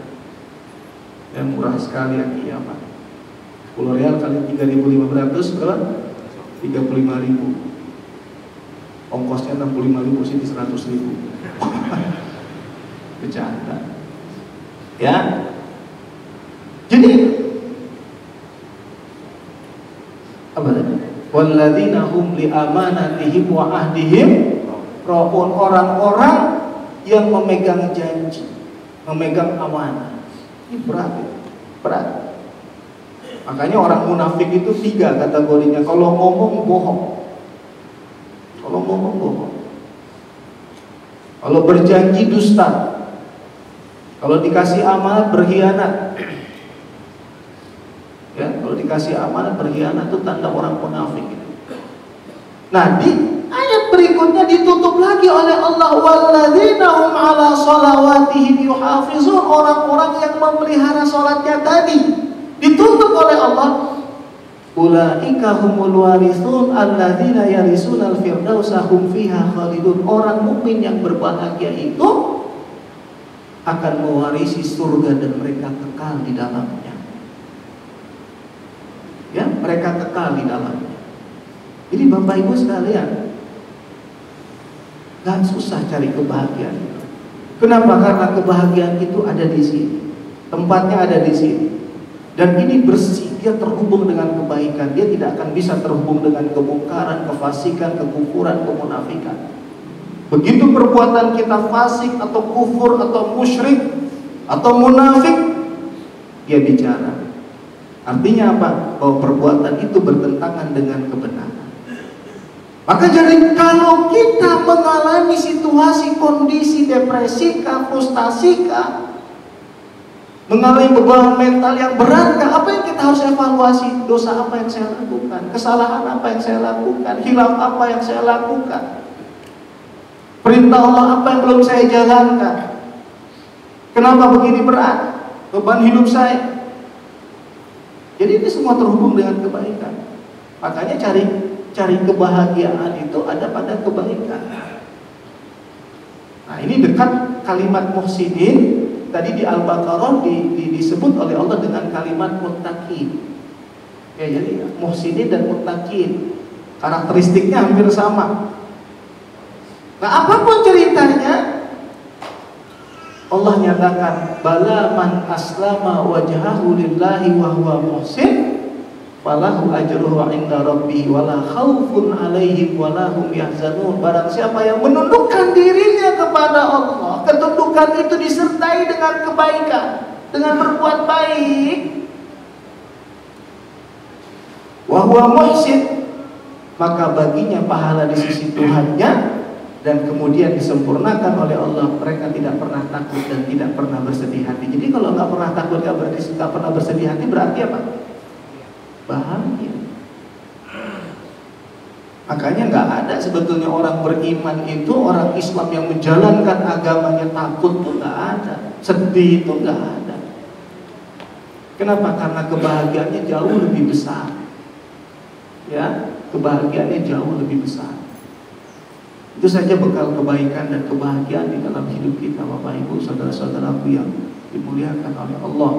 yang murah sekali kaki Yaman. 10 real kali 3.500 berapa? 35.000. Ongkosnya 65.000 sini 100.000. Bercanda. Ya. Jadi apa tadi? Walladzina hum li amanatihim wa ahdihim ra'un, orang-orang yang memegang janji, memegang amanah. Ini berat. Makanya orang munafik itu 3 kategorinya. Kalau ngomong bohong. Kalau berjanji dusta. Kalau dikasih amanat berkhianat. Ya, kalau dikasih amanat berkhianat itu tanda orang munafik. Nah, di ayat berikutnya ditutup lagi oleh Allah, walladzina hum ala shalawatihim yuhafizun, orang-orang yang memelihara salatnya tadi. Ditutup oleh Allah, ulaika humul warithun alladzina yarisunal firdausa hum fiha khalidun. Orang mukmin yang berbahagia itu akan mewarisi surga dan mereka kekal di dalamnya. Ya, mereka kekal di dalamnya. Jadi Bapak Ibu sekalian, gak susah cari kebahagiaan. Kenapa? Karena kebahagiaan itu ada di sini. Tempatnya ada di sini. Dan ini bersih, dia terhubung dengan kebaikan. Dia tidak akan bisa terhubung dengan kemungkaran, kefasikan, kekufuran, kemunafikan. Begitu perbuatan kita fasik atau kufur atau musyrik atau munafik, dia bicara. Artinya apa? Bahwa perbuatan itu bertentangan dengan kebenaran. Maka jadi kalau kita mengalami situasi, kondisi depresi, frustasi, mengalami beban mental yang berat, apa yang kita harus evaluasi? Dosa apa yang saya lakukan? Kesalahan apa yang saya lakukan? Hilaf apa yang saya lakukan? Perintah Allah apa yang belum saya jalankan? Kenapa begini berat beban hidup saya? Jadi ini semua terhubung dengan kebaikan. Makanya cari kebahagiaan itu ada pada kebaikan. Nah, ini dekat kalimat muhsinin. Tadi di Al-Baqarah disebut oleh Allah dengan kalimat muttaqin. Ya, jadi muhsinin dan muttaqin karakteristiknya hampir sama. Nah, apapun ceritanya, Allah nyatakan bala man aslama wajhahu lillahi wa huwa muhsin falahu ajruhu 'inda rabbih wala khaufun 'alaihim wala hum yahzanun. Barang siapa yang menundukkan dirinya kepada Allah, ketundukan itu disertai dengan kebaikan, dengan berbuat baik, wa huwa muhsin, maka baginya pahala di sisi Tuhannya, dan kemudian disempurnakan oleh Allah. Mereka tidak pernah takut dan tidak pernah bersedih hati. Jadi kalau nggak pernah takut, nggak pernah bersedih hati, berarti apa? Bahagia. Makanya nggak ada sebetulnya orang beriman itu, orang Islam yang menjalankan agamanya takut tuh nggak ada, sedih itu nggak ada. Kenapa? Karena kebahagiaannya jauh lebih besar. Ya, kebahagiaannya jauh lebih besar. Itu saja bekal kebaikan dan kebahagiaan di dalam hidup kita, Bapak Ibu, saudara-saudaraku yang dimuliakan oleh Allah.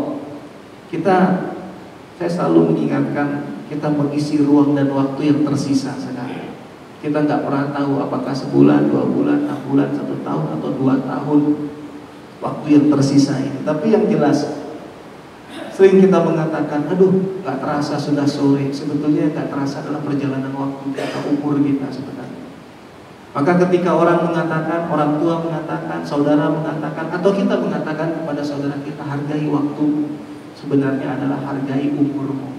Saya selalu mengingatkan, kita mengisi ruang dan waktu yang tersisa sekarang. Kita nggak pernah tahu apakah sebulan, 2 bulan, 6 bulan, 1 tahun atau 2 tahun waktu yang tersisa ini. Tapi yang jelas, sering kita mengatakan, aduh, gak terasa sudah sore. Sebetulnya gak terasa dalam perjalanan waktu kita, umur kita sebenarnya. Maka ketika orang mengatakan, orang tua mengatakan, saudara mengatakan, atau kita mengatakan kepada saudara kita, hargai waktu, sebenarnya adalah hargai umurmu.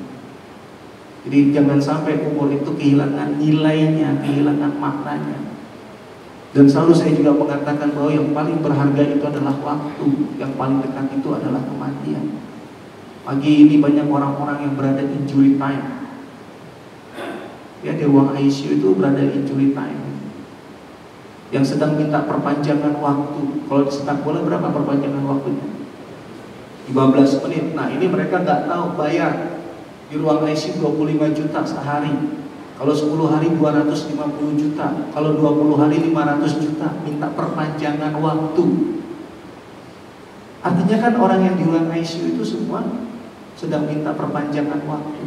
Jadi jangan sampai umur itu kehilangan nilainya, kehilangan maknanya. Dan selalu saya juga mengatakan bahwa yang paling berharga itu adalah waktu, yang paling dekat itu adalah kematian. Pagi ini banyak orang-orang yang berada di injury time. Ya, di ruang ICU itu berada di injury time. Yang sedang minta perpanjangan waktu. Kalau di sepak bola berapa perpanjangan waktunya? 15 menit. Nah, ini mereka nggak tahu bayar. Di ruang ICU 25 juta sehari. Kalau 10 hari 250 juta. Kalau 20 hari 500 juta. Minta perpanjangan waktu. Artinya kan orang yang di ruang ICU itu semua sedang minta perpanjangan waktu.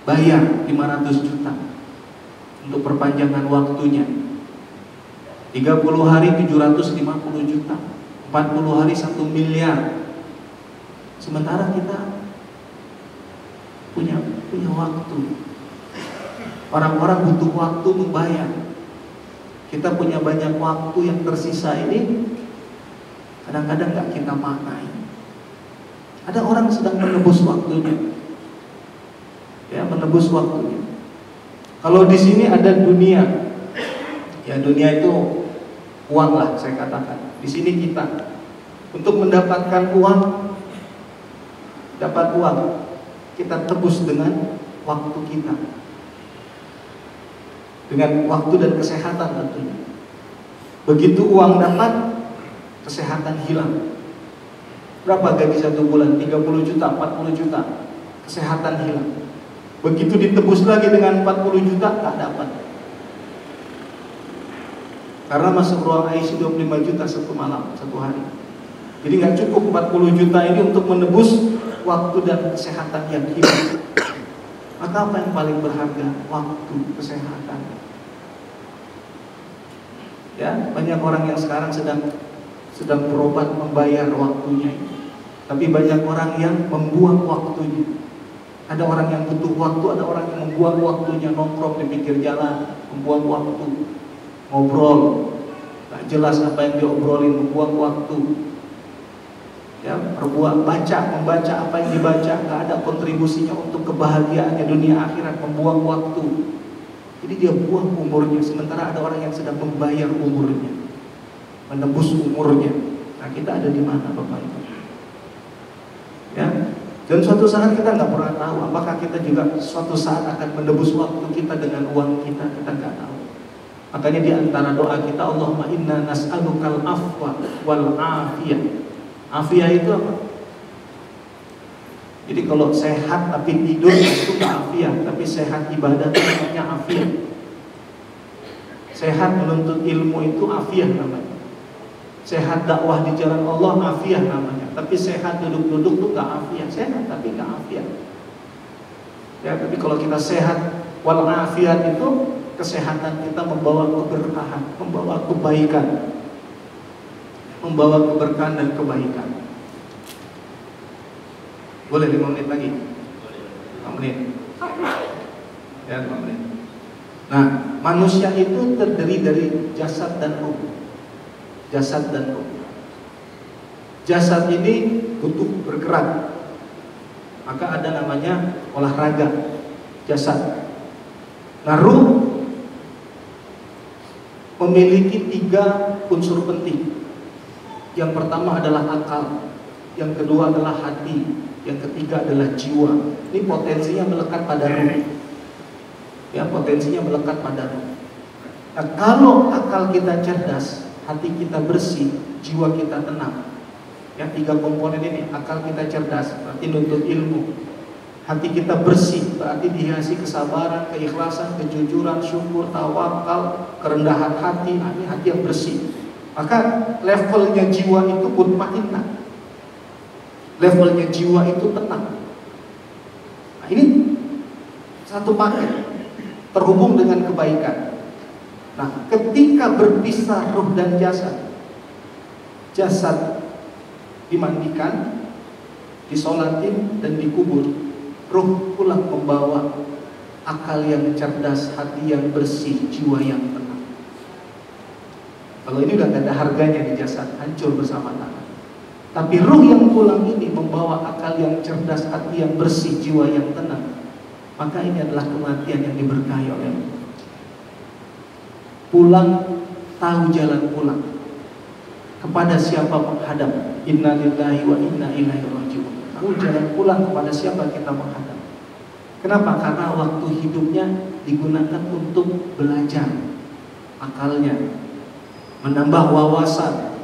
Bayar 500 juta untuk perpanjangan waktunya. 30 hari 750 juta. 40 hari 1 miliar. Sementara kita punya waktu. Orang-orang butuh waktu membayar. Kita punya banyak waktu yang tersisa ini, kadang-kadang gak kita maknai. Ada orang sedang menebus waktunya, ya, menebus waktunya. Kalau di sini ada dunia, ya dunia itu uang lah saya katakan. Di sini kita untuk mendapatkan uang, dapat uang, kita tebus dengan waktu kita, dengan waktu dan kesehatan tentunya. Begitu uang dapat, kesehatan hilang. Berapa gaji 1 bulan? 30 juta, 40 juta, kesehatan hilang. Begitu ditebus lagi dengan 40 juta, tak dapat. Karena masuk ruang ICU 25 juta satu malam, satu hari. Jadi nggak cukup 40 juta ini untuk menebus waktu dan kesehatan yang hilang. Maka apa yang paling berharga? Waktu, kesehatan. Ya, banyak orang yang sekarang sedang berobat membayar waktunya. Tapi banyak orang yang membuang waktunya. Ada orang yang butuh waktu, ada orang yang membuang waktunya nongkrong di pinggir jalan, membuang waktu, ngobrol, gak jelas apa yang diobrolin, membuang waktu. Ya, membaca apa yang dibaca, gak ada kontribusinya untuk kebahagiaannya dunia akhirat, membuang waktu. Jadi dia buang umurnya, sementara ada orang yang sedang membayar umurnya, menebus umurnya. Nah, kita ada di mana Bapak Ibu? Ya, dan suatu saat kita nggak pernah tahu apakah kita juga suatu saat akan menebus waktu kita dengan uang kita nggak tahu. Makanya di antara doa kita, Allahumma inna nas'alukal afwa wal afiyah. Afiyah itu apa? Jadi kalau sehat tapi tidur itu nggak afiyah, tapi sehat ibadah itu namanya afiyah. Sehat menuntut ilmu itu afiyah namanya. Sehat dakwah di jalan Allah afiyah namanya. Tapi sehat duduk-duduk itu nggak afiyah. Sehat tapi nggak afiyah. Ya, tapi kalau kita sehat wal afiyah itu kesehatan kita membawa keberkahan, membawa kebaikan, membawa keberkahan dan kebaikan. Boleh 5 menit lagi? 5 menit. Ya, 5 menit. Nah, manusia itu terdiri dari jasad dan ruh. Jasad dan ruh. Jasad ini butuh bergerak, maka ada namanya olahraga jasad. Nah, ruh memiliki 3 unsur penting. Yang pertama adalah akal, yang kedua adalah hati, yang ketiga adalah jiwa. Ini potensinya melekat pada ruh. Ya, potensinya melekat pada ruh. Nah, kalau akal kita cerdas, hati kita bersih, jiwa kita tenang. Ya, 3 komponen ini, akal kita cerdas, berarti nuntut ilmu. Hati kita bersih, berarti dihiasi kesabaran, keikhlasan, kejujuran, syukur, tawakal, kerendahan hati. Nah, ini hati yang bersih. Maka levelnya jiwa itu mutmainnah. Levelnya jiwa itu tenang. Nah, ini satu paket terhubung dengan kebaikan. Nah, ketika berpisah ruh dan jasad, jasad dimandikan, disolatin, dan dikubur, ruh pulang membawa akal yang cerdas, hati yang bersih, jiwa yang tenang. Kalau ini udah gak ada harganya di jasad, hancur bersama tangan. Tapi ruh yang pulang ini membawa akal yang cerdas, hati yang bersih, jiwa yang tenang. Maka ini adalah kematian yang diberkahi oleh Allah. Pulang, tahu jalan pulang. Kepada siapa menghadap? Inna lillahi wa inna ilaihi raji'un. Tahu jalan pulang kepada siapa kita menghadap. Kenapa? Karena waktu hidupnya digunakan untuk belajar akalnya, menambah wawasan,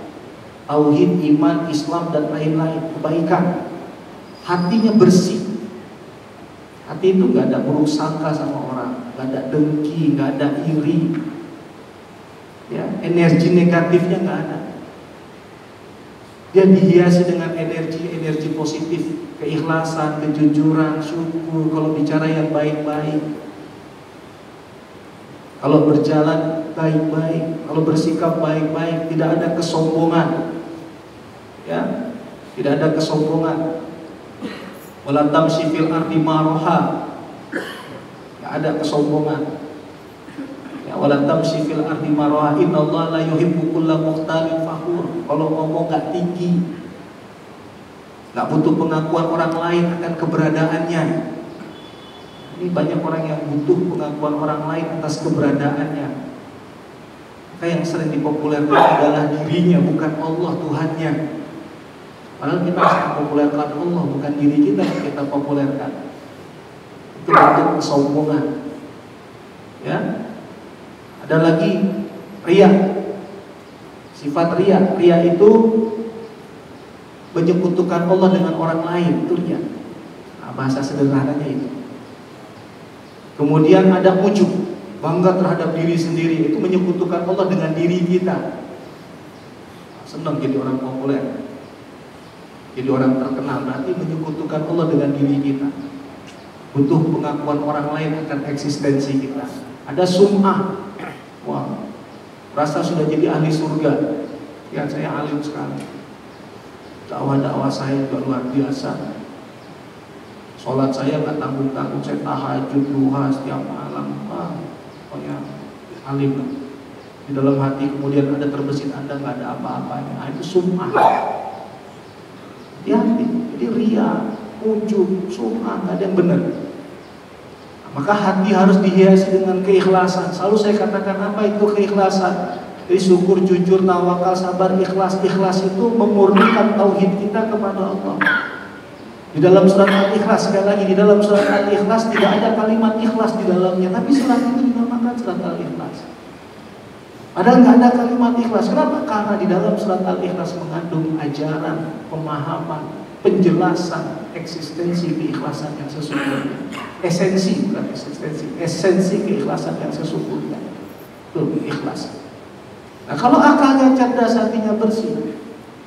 tauhid, iman, Islam, dan lain-lain, kebaikan. Hatinya bersih. Hati itu gak ada buruk sangka sama orang, gak ada dengki, gak ada iri, ya, energi negatifnya gak ada. Dia dihiasi dengan energi positif, keikhlasan, kejujuran, syukur, kalau bicara yang baik-baik, kalau berjalan baik-baik, kalau bersikap baik-baik, tidak ada kesombongan, ya, tidak ada kesombongan. Wala tamshi fil ardi maraha, tidak ada kesombongan. Ya, wala tamshi fil ardi maraha, innallaha la yuhibbu kulla mukhtalin fakhur. Kalau ngomong gak tinggi, gak butuh pengakuan orang lain akan keberadaannya. Ini banyak orang yang butuh pengakuan orang lain atas keberadaannya. Maka yang sering dipopulerkan adalah dirinya, bukan Allah Tuhannya. Padahal kita harus mempopulerkan Allah, bukan diri kita yang kita populerkan. Itu bentuk kesombongan. Ya. Ada lagi riya. Sifat riya. Riya itu menyekutukan Allah dengan orang lain, itu riya. Nah, bahasa sederhananya itu. Kemudian ada ujub, bangga terhadap diri sendiri, itu menyekutukan Allah dengan diri kita. Senang jadi orang populer, jadi orang terkenal, berarti menyekutukan Allah dengan diri kita. Butuh pengakuan orang lain akan eksistensi kita. Ada sum'ah, wah, rasa sudah jadi ahli surga. Ya, saya alim sekali, dakwah-dakwah saya juga luar biasa, sholat saya gak tanggung-tanggung, saya tahajud, duha setiap malam. Pokoknya alim. Di dalam hati kemudian ada terbesit, Anda gak ada apa-apanya. Itu sum'ah. Hati-hati. Jadi riya, ujub, sum'ah, gak ada yang benar. Maka hati harus dihiasi dengan keikhlasan. Selalu saya katakan, apa itu keikhlasan? Jadi syukur, jujur, tawakal, sabar, ikhlas. Ikhlas itu memurnikan tauhid kita kepada Allah. Di dalam surat Al-Ikhlas, sekali lagi, di dalam surat Al-Ikhlas tidak ada kalimat ikhlas di dalamnya, tapi surat itu dinamakan surat Al-Ikhlas. Padahal nggak ada kalimat ikhlas. Kenapa? Karena di dalam surat Al-Ikhlas mengandung ajaran, pemahaman, penjelasan eksistensi keikhlasan yang sesungguhnya. Esensi, bukan eksistensi, esensi keikhlasan yang sesungguhnya. Itu ikhlas. Nah, kalau akalnya cerdas, hatinya bersih,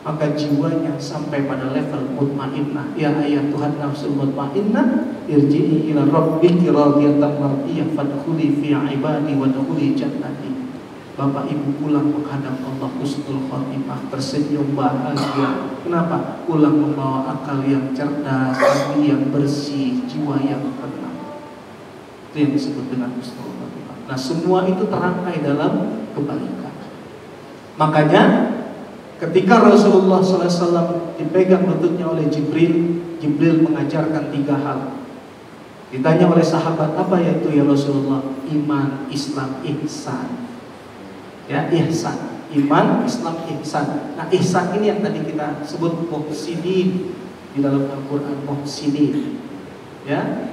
maka jiwanya sampai pada level mutmainnah. Ya ayat Tuhan nafsul mutmainnah, irji'i ila rabbiki radiyatan mardiyah fadkhuli fi ibadi wa dkhuli jannati. Bapak Ibu pulang menghadap Allah husnul khotimah, tersenyum bahagia. Kenapa? Pulang membawa akal yang cerdas, hati yang bersih, jiwa yang tenang. Itu yang disebut dengan husnul khotimah. Nah, semua itu terangkai dalam kebaikan. Makanya ketika Rasulullah SAW dipegang lututnya oleh Jibril, Jibril mengajarkan 3 hal. Ditanya oleh sahabat, apa yaitu ya Rasulullah? Iman, Islam, ihsan. Ya, ihsan, iman, Islam, ihsan. Nah, ihsan ini yang tadi kita sebut muhsinin di dalam Al-Quran, muhsinin. Ya,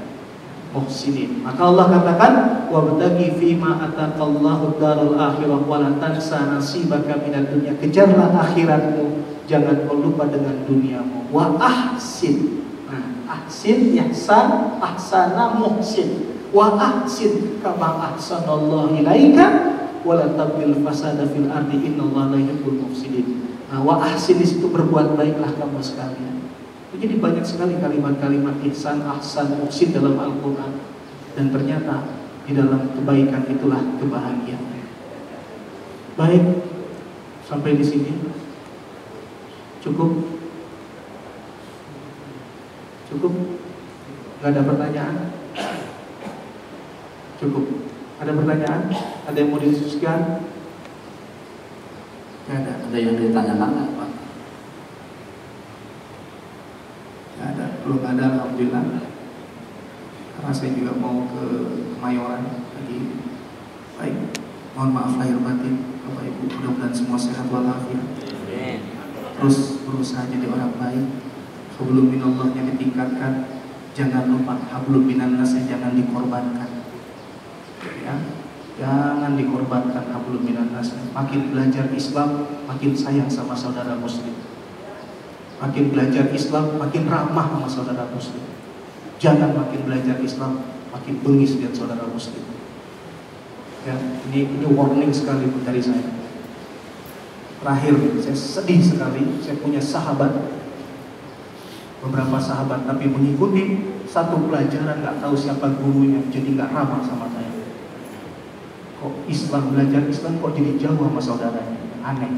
muhsinin. Maka Allah katakan, wabtaghi fima ataqallahu darul akhirah wa la tansa nasibaka minad dunya. Kejarlah akhiratmu, jangan kau lupa dengan duniamu. Wa ahsin. Nah, ahsin, ihsan, ahsana, muhsin. Wa ahsin kama ahsanallahu ilaika wa la tabghil fasada fil ardi innallaha la yuhibbul mufsidin. Nah, wa ahsin itu berbuat baiklah kamu sekalian. Jadi banyak sekali kalimat-kalimat ihsan, ahsan, muhsin dalam Al-Quran. Dan ternyata di dalam kebaikan itulah kebahagiaan. Baik, sampai di sini cukup. Cukup? Gak ada pertanyaan? Cukup. Ada pertanyaan? Ada yang mau didiskusikan? Gak ada. Ada yang ditanyakan nggak, Pak? Gak ada. Belum ada, alhamdulillah. Karena saya juga mau ke Kemayoran lagi. Baik. Mohon maaf lahir batin, Bapak Ibu. Mudah-mudahan semua sehat walafiat. Terus berusaha jadi orang baik. Hablum minallahnya ditingkatkan. Jangan lupa hablum minannasnya jangan dikorbankan. Ya, jangan dikorbankan hablum minannasnya. Makin belajar Islam, makin sayang sama saudara muslim. Makin belajar Islam, makin ramah sama saudara muslim. Jangan makin belajar Islam, makin bengis lihat saudara muslim. Ya, ini warning sekali dari saya. Terakhir, saya sedih sekali. Saya punya sahabat, beberapa sahabat, tapi mengikuti satu pelajaran nggak tahu siapa gurunya, jadi nggak ramah sama saya. Kok Islam, belajar Islam kok jadi jauh sama saudaranya? Aneh.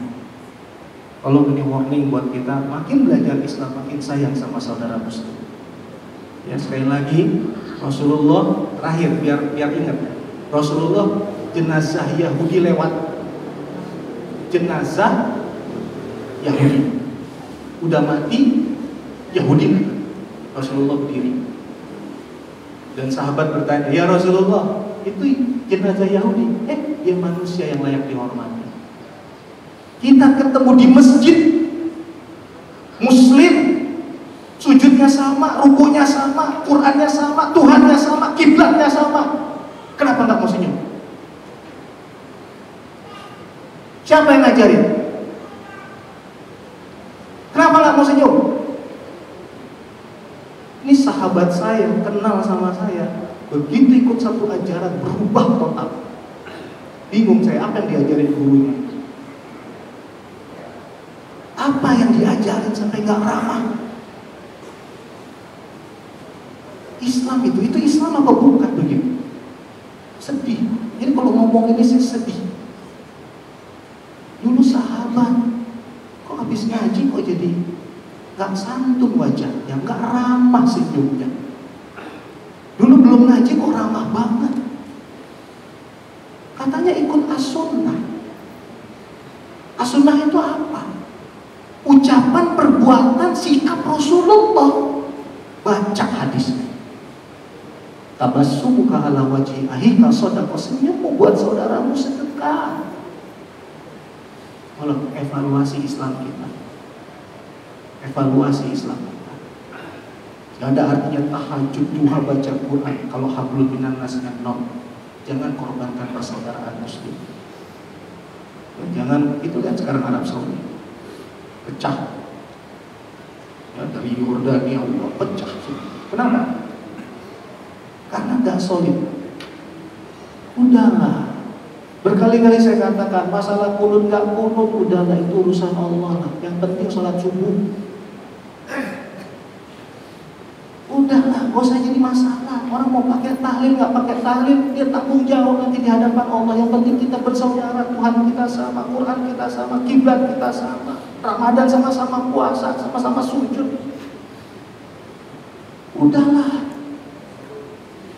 Kalau ini warning buat kita, makin belajar Islam makin sayang sama saudara muslim. Ya, sekali lagi Rasulullah terakhir biar ingat. Rasulullah jenazah Yahudi lewat. Jenazah Yahudi udah mati, Yahudi Rasulullah berdiri. Dan sahabat bertanya, "Ya Rasulullah, itu jenazah Yahudi." Dia manusia yang layak dihormati. Kita ketemu di masjid Muslim, sujudnya sama, rukunya sama, Qurannya sama, Tuhannya sama, kiblatnya sama. Kenapa nggak mau senyum? Siapa yang ngajarin? Kenapa nggak mau senyum? Ini sahabat saya, kenal sama saya. Begitu ikut satu ajaran, berubah total. Bingung saya, apa yang diajarin gurunya? Apa yang diajarin sampai nggak ramah? Islam itu Islam apa bukan begitu? Sedih. Jadi kalau ngomong ini saya sedih. Dulu sahabat, kok habis ngaji kok jadi gak santun wajahnya, gak ramah senyumnya. Dulu belum ngaji kok ramah banget. Katanya ikut as-sunnah. As-sunnah itu apa? Ucapan, perbuatan, sikap Rasulullah. Baca hadisnya. Tabassumuka ala wajhi ahika shadaqah, senyummu buat saudaramu sedekah. Kalau evaluasi Islam kita, evaluasi Islam kita, gak ada artinya tahajud, duha, baca Quran kalau hablum minannasnya nol. Jangan korbankan persaudaraan muslim. Dan jangan, itu kan sekarang Arab Saudi pecah ya, dari Yordania Allah pecah. Kenapa? Karena gak solid. Udahlah. Berkali-kali saya katakan, masalah kunut gak kunut, udahlah, itu urusan Allah lah. Yang penting sholat subuh. Udahlah, gak usah jadi masalah. Orang mau pakai tahlil, gak pakai tahlil, dia tanggung jawab nanti di hadapan Allah. Yang penting kita bersaudara, Tuhan kita sama, Quran kita sama, kiblat kita sama, Ramadan sama-sama puasa, sama-sama sujud. Udahlah.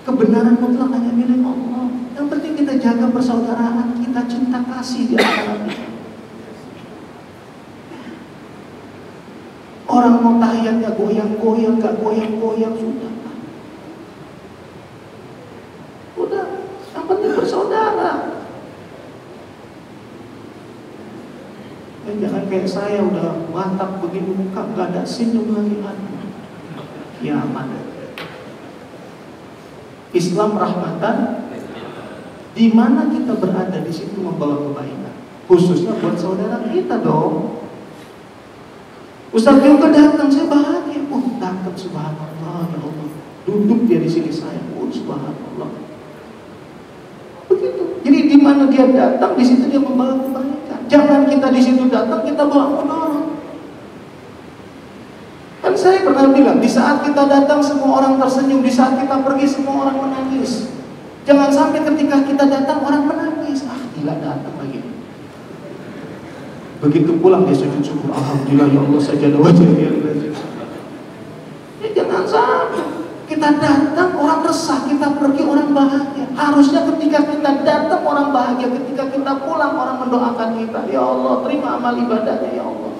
Kebenaran mutlak hanya milik Allah. Yang penting kita jaga persaudaraan, kita cinta kasih di antara kita. Orang mau tahiyatnya goyang-goyang, gak goyang-goyang, sudah. Udah, yang penting bersaudara. Dan jangan kayak saya udah mantap begini muka, gak ada senyum lagi. Kiamat. Islam rahmatan, di mana kita berada di situ membawa kebaikan, khususnya buat saudara kita dong. Ustaz juga datang, saya bahagia. Datang, subhanallah, ya Allah. Duduk dia di sini saya, subhanallah. Begitu. Jadi di mana dia datang, di situ dia membawa kebaikan. Jangan kita di situ datang, kita bawa mudarat. Kan saya pernah bilang, di saat kita datang semua orang tersenyum, di saat kita pergi semua orang menangis. Jangan sampai ketika kita datang orang menangis. Gila datang lagi. Begitu pulang dia sujud syukur, alhamdulillah ya Allah sajadah wajah ya. Jangan sampai Kita datang orang resah, kita pergi orang bahagia. Harusnya ketika kita datang orang bahagia, ketika kita pulang orang mendoakan kita. Ya Allah, terima amal ibadahnya ya Allah.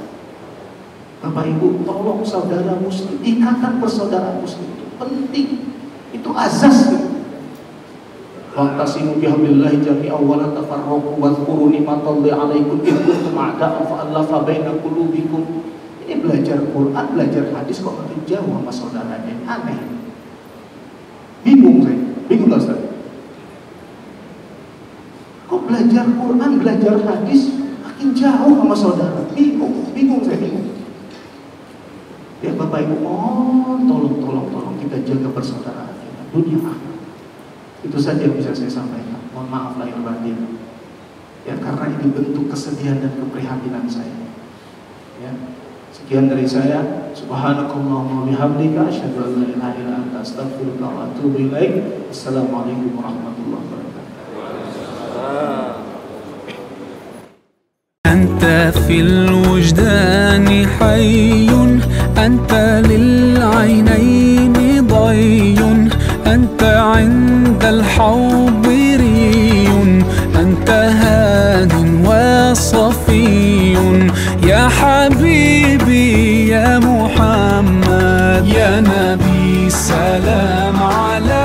Bapak Ibu, tolong saudara muslim, ikatan persaudaraan muslim itu penting. Itu azas gitu. Waqtasimu bihablillahi jami'an wa la tafarraqu wadhkuru ni'matallahi 'alaikum id kuntum a'da'an fa'alafa baina qulubikum. Ini belajar Quran, belajar hadis kok makin jauh sama saudaranya. Aneh. Bingung saya. Bingung gak Ustaz? Kok belajar Quran, belajar hadis makin jauh sama saudara? Bingung saya bingung. Ya Bapak Ibu, tolong kita jaga persaudaraan kita dunia akhirat. Itu saja yang bisa saya sampaikan. Mohon maaf lahir batin. Ya karena ini bentuk kesedihan dan keprihatinan saya. Ya. Sekian dari saya. Subhanakallahumma bihamdika asyhadu an la ilaha illa anta astaghfiruka wa atubu ilaik. Assalamualaikum warahmatullahi wabarakatuh. أنت في الوجدان حي أنت للعينين ضي أنت عند الحاضري أنت هاد وصفي يا حبيبي يا محمد يا نبي سلام عليك.